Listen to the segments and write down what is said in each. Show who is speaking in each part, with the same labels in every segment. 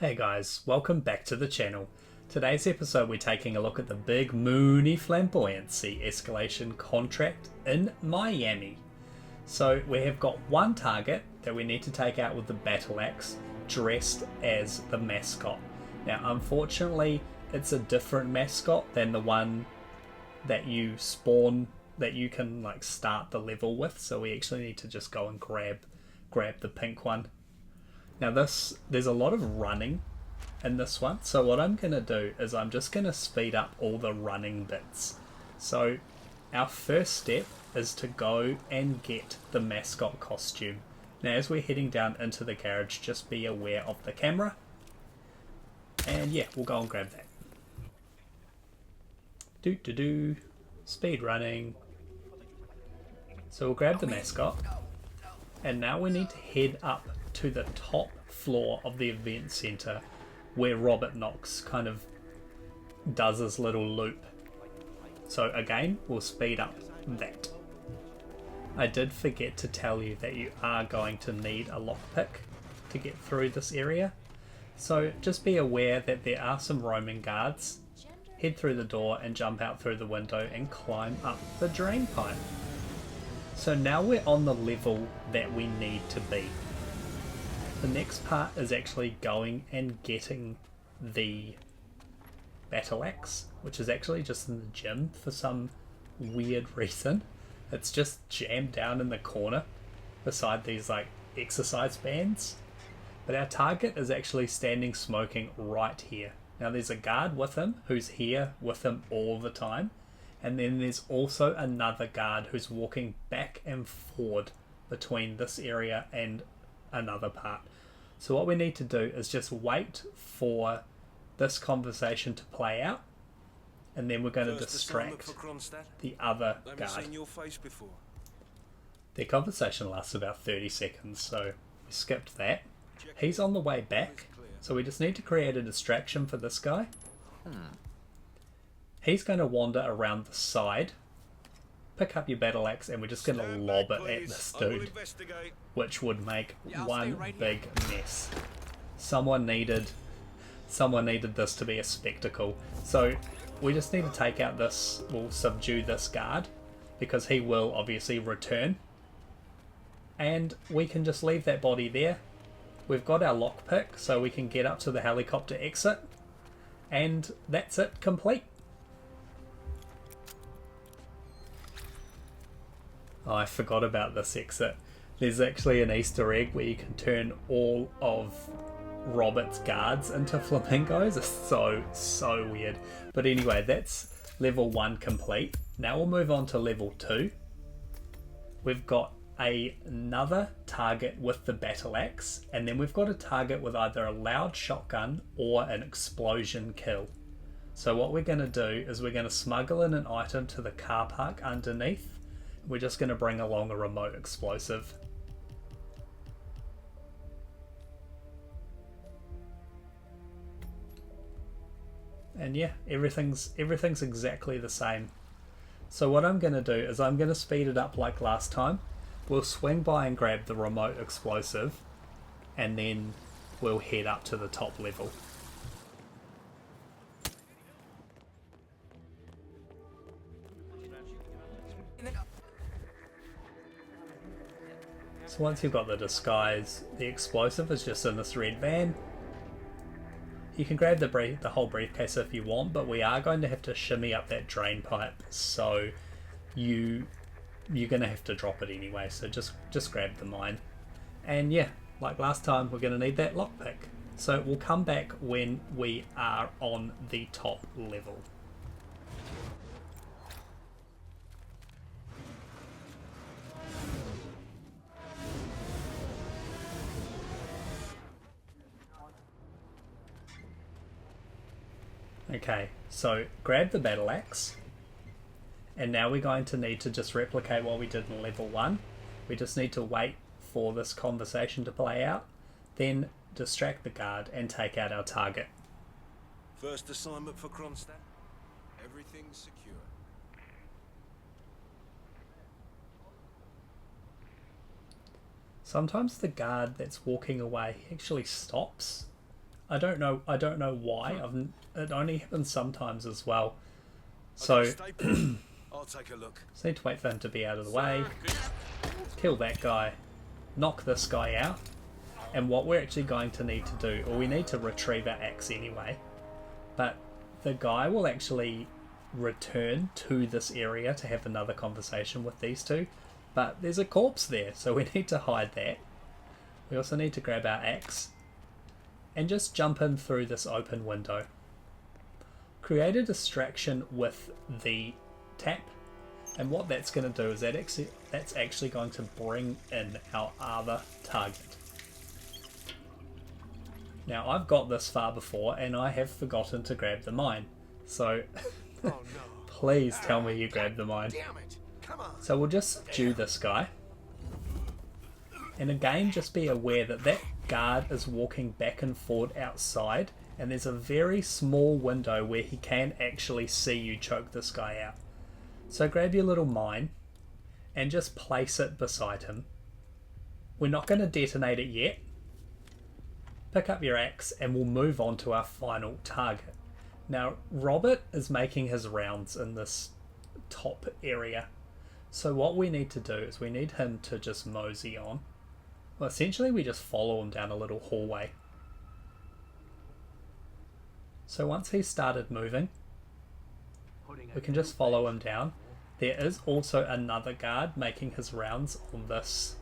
Speaker 1: Hey guys, welcome back to the channel. Today's episode we're taking a look at the Bigmooney Flamboyancy Escalation contract in Miami. So we have got one target that we need to take out with the battle axe dressed as the mascot. Now unfortunately it's a different mascot than the one that you spawn, that you can like start the level with, so we actually need to just go and grab the pink one. Now there's a lot of running in this one, so what I'm going to do is I'm just going to speed up all the running bits. So our first step is to go and get the mascot costume. Now as we're heading down into the garage, just be aware of the camera. And yeah, we'll go and grab that. Speed running. So we'll grab the mascot. And now we need to head up to the top floor of the event center where Knox kind of does his little loop. So again, we'll speed up that. I did forget to tell you that you are going to need a lockpick to get through this area. So just be aware that there are some roaming guards. Head through the door and jump out through the window and climb up the drain pipe. So now we're on the level that we need to be. The next part is actually going and getting the battle axe, which is actually just in the gym for some weird reason. It's just jammed down in the corner beside these like exercise bands. But our target is actually standing smoking right here. Now there's a guard with him who's here with him all the time. And then there's also another guard who's walking back and forward between this area and another part. So what we need to do is just wait for this conversation to play out, and then we're going to distract the other guard. Their conversation lasts about 30 seconds, so we skipped that. He's on the way back, so we just need to create a distraction for this guy. He's going to wander around the side, pick up your battle axe, and we're just going to lob it at this dude, which would make one big mess. Someone needed this to be a spectacle. So we just need to take out this, we'll subdue this guard, because he will obviously return. And we can just leave that body there. We've got our lockpick, so we can get up to the helicopter exit. And that's it, complete. Oh, I forgot about this exit. There's actually an Easter egg where you can turn all of Robert's guards into flamingos. It's so weird. But anyway, that's level 1 complete. Now we'll move on to level 2. We've got another target with the battle axe, and then we've got a target with either a loud shotgun or an explosion kill. So what we're going to do is we're going to smuggle in an item to the car park underneath. We're just going to bring along a remote explosive. And yeah, everything's exactly the same. So what I'm going to do is I'm going to speed it up like last time. We'll swing by and grab the remote explosive, and then we'll head up to the top level. So once you've got the disguise, the explosive is just in this red van. You can grab the whole briefcase if you want, but we are going to have to shimmy up that drain pipe, so you're going to have to drop it anyway, so just grab the mine. And yeah, like last time, we're going to need that lockpick. So we'll come back when we are on the top level. Okay, so grab the battle axe, and now we're going to need to just replicate what we did in level 1. We just need to wait for this conversation to play out, then distract the guard and take out our target.
Speaker 2: First assignment for Cronstadt. Everything's secure.
Speaker 1: Sometimes the guard that's walking away actually stops I don't know why. It only happens sometimes as well. So
Speaker 2: Stay put. I'll take a look.
Speaker 1: just need to wait for him to be out of the way. Kill that guy. Knock this guy out. And what we're actually going to need to do, or we need to retrieve our axe anyway, but the guy will actually return to this area to have another conversation with these two, but there's a corpse there, so we need to hide that. We also need to grab our axe and just jump in through this open window. Create a distraction with the tap, and what that's going to do is that's actually going to bring in our other target. Now, I've got this far before and I have forgotten to grab the mine, so
Speaker 2: Oh no.
Speaker 1: please tell me you grabbed the mine.
Speaker 2: Damn it. Come on.
Speaker 1: So we'll just subdue this guy, and again just be aware that that guard is walking back and forward outside, and there's a very small window where he can actually see you choke this guy out. So grab your little mine and just place it beside him. We're not going to detonate it yet. Pick up your axe and we'll move on to our final target. Now, Robert is making his rounds in this top area. So what we need to do is we need him to just mosey on. Well, essentially we just follow him down a little hallway. So once he's started moving, we can just follow him down. There is also another guard making his rounds on this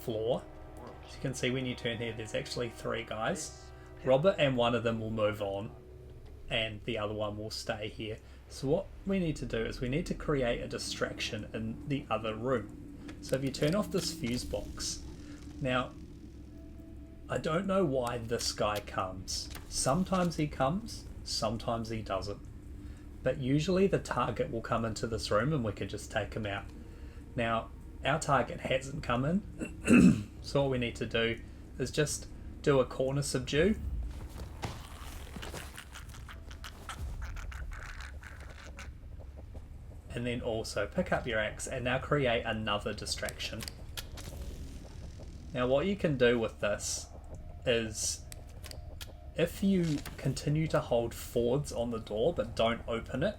Speaker 1: floor. As you can see when you turn here, there's actually 3 guys. Robert and one of them will move on, and the other one will stay here. So what we need to do is we need to create a distraction in the other room. So if you turn off this fuse box, now I don't know why this guy comes. Sometimes he comes, sometimes he doesn't. But usually the target will come into this room and we can just take him out. Now, our target hasn't come in, so what we need to do is just do a corner subdue. And then also pick up your axe and now create another distraction. Now what you can do with this is, if you continue to hold forwards on the door but don't open it,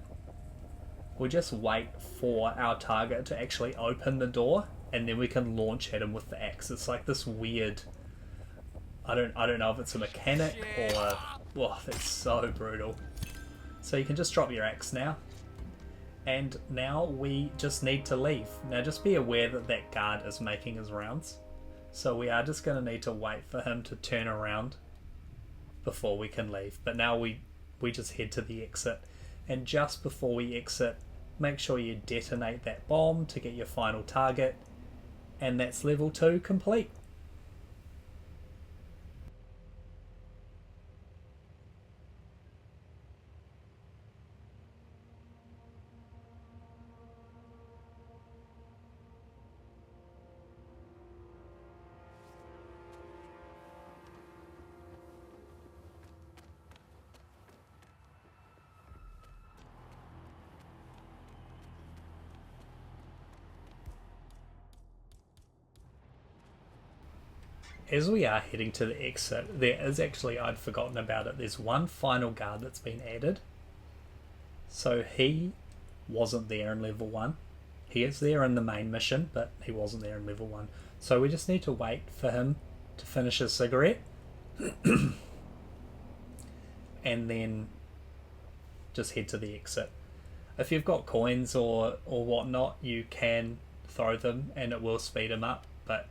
Speaker 1: we'll just wait for our target to actually open the door and then we can launch at him with the axe. It's like this weird, I don't know if it's a mechanic or, whoa, that's so brutal. So you can just drop your axe now, and now we just need to leave. Now just be aware that that guard is making his rounds, so we are just going to need to wait for him to turn around before we can leave. But now we just head to the exit, and just before we exit, make sure you detonate that bomb to get your final target, and that's level 2 complete. As we are heading to the exit, there is actually, I'd forgotten about it, there's one final guard that's been added. So he wasn't there in level 1. He is there in the main mission, but he wasn't there in level 1. So we just need to wait for him to finish his cigarette. And then just head to the exit. If you've got coins or whatnot, you can throw them and it will speed him up, but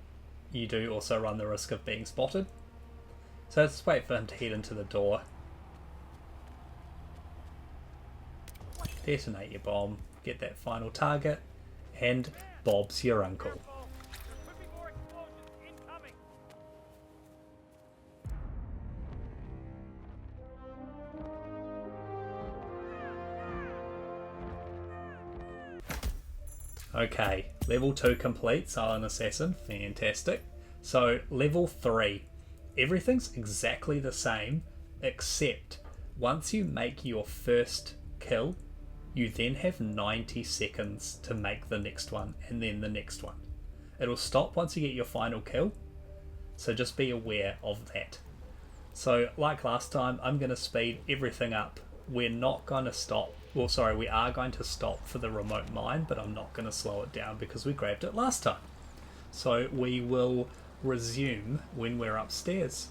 Speaker 1: you do also run the risk of being spotted. So let's wait for him to head into the door. Detonate your bomb, get that final target, and Bob's your uncle. Okay, level 2 complete, Silent Assassin, fantastic. So level 3, everything's exactly the same, except once you make your first kill, you then have 90 seconds to make the next one, and then the next one. It'll stop once you get your final kill, so just be aware of that. So like last time, I'm going to speed everything up. We're not going to stop. Well, sorry, we are going to stop for the remote mine, but I'm not going to slow it down because we grabbed it last time. So we will resume when we're upstairs.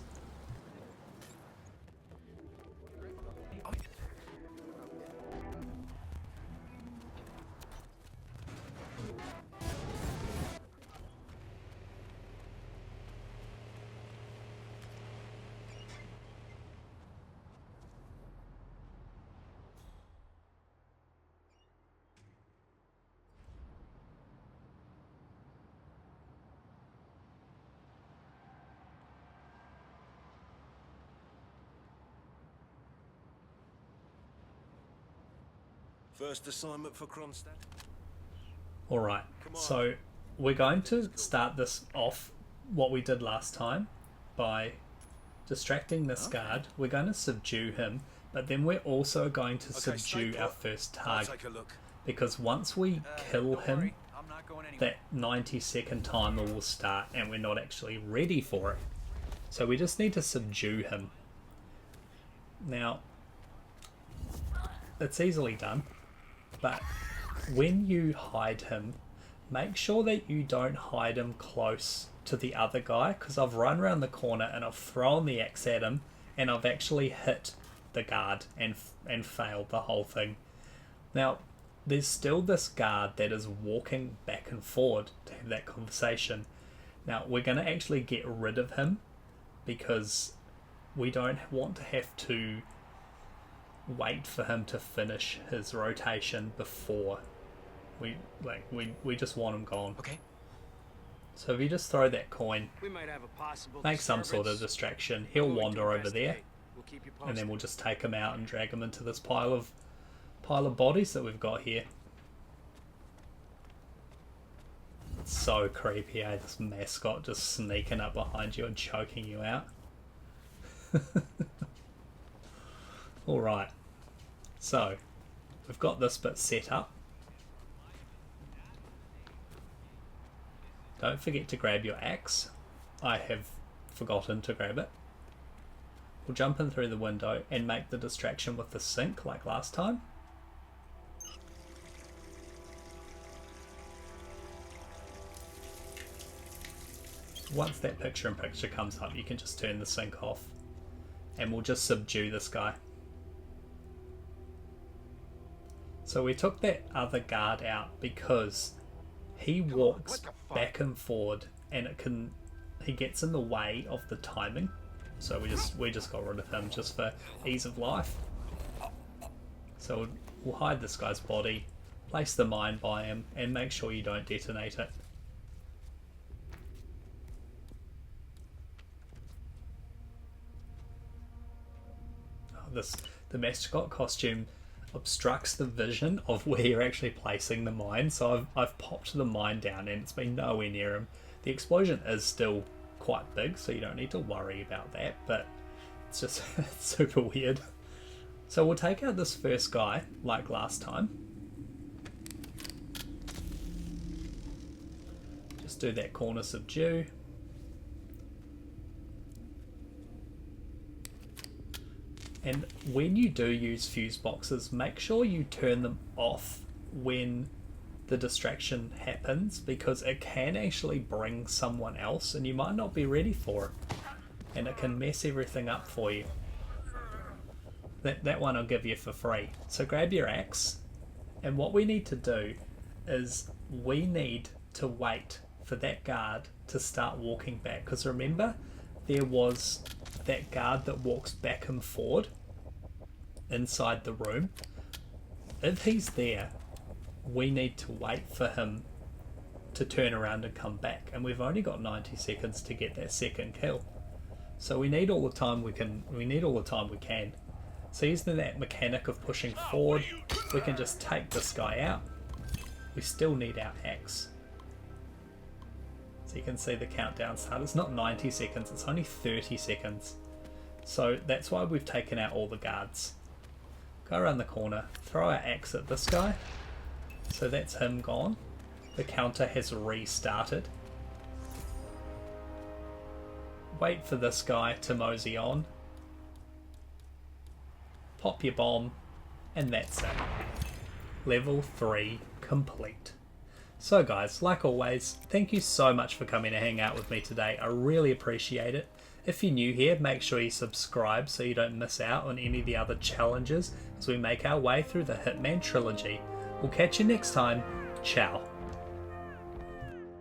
Speaker 2: First assignment for Cronstadt.
Speaker 1: Alright, so we're going to start this off what we did last time by distracting this guard. We're going to subdue him, but then we're also going to subdue our first target.
Speaker 2: Take a look.
Speaker 1: Because once we kill him, that 90-second timer will start and we're not actually ready for it. So we just need to subdue him. Now, it's easily done, but when you hide him, make sure that you don't hide him close to the other guy, because I've run around the corner and I've thrown the axe at him and I've actually hit the guard and failed the whole thing. Now, there's still this guard that is walking back and forward to have that conversation. Now, we're going to actually get rid of him because we don't want to have to wait for him to finish his rotation before we just want him gone.
Speaker 3: Okay.
Speaker 1: So if you just throw that coin,
Speaker 3: We might have a possible
Speaker 1: make some sort of
Speaker 3: disturbance.
Speaker 1: distraction, he'll
Speaker 3: When we
Speaker 1: wander
Speaker 3: do
Speaker 1: over there,
Speaker 3: investigate, we'll keep you
Speaker 1: and then
Speaker 3: posted.
Speaker 1: we'll just take him out and drag him into this pile of bodies that we've got here. It's so creepy, eh? This mascot just sneaking up behind you and choking you out. Alright, so we've got this bit set up. Don't forget to grab your axe. I have forgotten to grab it. We'll jump in through the window and make the distraction with the sink like last time. Once that picture-in-picture comes up, you can just turn the sink off and we'll just subdue this guy. So we took that other guard out because he walks back and forward and he gets in the way of the timing. So we just got rid of him just for ease of life. So we'll hide this guy's body, place the mine by him, and make sure you don't detonate it. The mascot costume obstructs the vision of where you're actually placing the mine, so I've popped the mine down and it's been nowhere near him. The explosion is still quite big, so you don't need to worry about that, but it's just it's super weird. So we'll take out this first guy like last time. Just do that corner subdue. And when you do use fuse boxes, make sure you turn them off when the distraction happens, because it can actually bring someone else and you might not be ready for it. And it can mess everything up for you. That one I'll give you for free. So grab your axe, and what we need to do is we need to wait for that guard to start walking back. Because remember, there was that guard that walks back and forward inside the room. If he's there, we need to wait for him to turn around and come back, and we've only got 90 seconds to get that second kill. So we need all the time we can. So using that mechanic of pushing forward, we can just take this guy out. We still need our axe. So you can see the countdown start. It's not 90 seconds, it's only 30 seconds. So that's why we've taken out all the guards. Go around the corner, throw our axe at this guy. So that's him gone. The counter has restarted. Wait for this guy to mosey on. pop your bomb, and that's it. Level 3 complete. So guys, like always, thank you so much for coming to hang out with me today. I really appreciate it. If you're new here, make sure you subscribe so you don't miss out on any of the other challenges as we make our way through the Hitman trilogy. We'll catch you next time. Ciao.